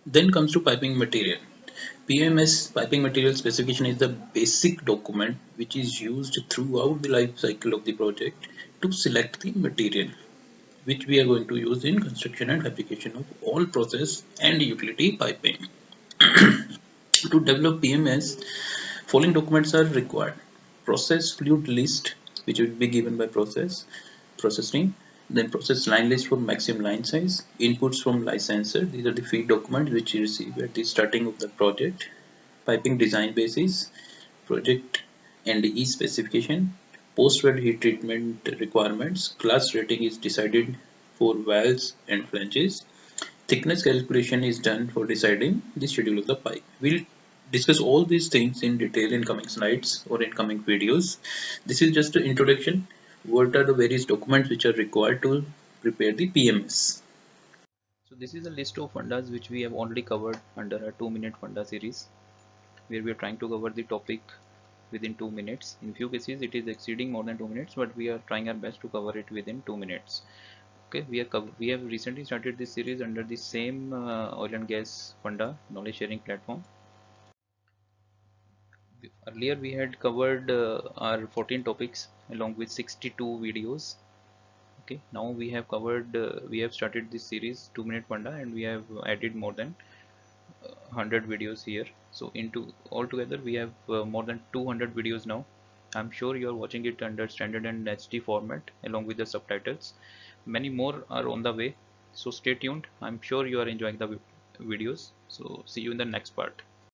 Then comes to piping material. PMS piping material specification is the basic document which is used throughout the life cycle of the project to select the material which we are going to use in construction and fabrication of all process and utility piping. To develop PMS, following documents are required. Process fluid list, which will be given by processing, then process line list for maximum line size, inputs from licensor, these are the feed documents which you receive at the starting of the project, piping design basis, project NDE specification, post-weld heat treatment requirements, class rating is decided for valves and flanges, thickness calculation is done for deciding the schedule of the pipe. We'll discuss all these things in detail in coming slides or in coming videos. This is just an introduction. What are the various documents which are required to prepare the PMS? So this is a list of fundas which we have already covered under a 2-minute funda series, where we are trying to cover the topic within 2 minutes. In few cases it is exceeding more than 2 minutes, but we are trying our best to cover it within 2 minutes. Okay, we have recently started this series under the same oil and gas funda knowledge sharing platform. Earlier we had covered our 14 topics along with 62 videos. Okay, now we have started this series 2-minute funda, and we have added more than 100 videos here. So into altogether we have more than 200 videos now. I'm sure you are watching it under standard and HD format along with the subtitles. Many more are on the way, so stay tuned. I'm sure you are enjoying the videos. So see you in the next part.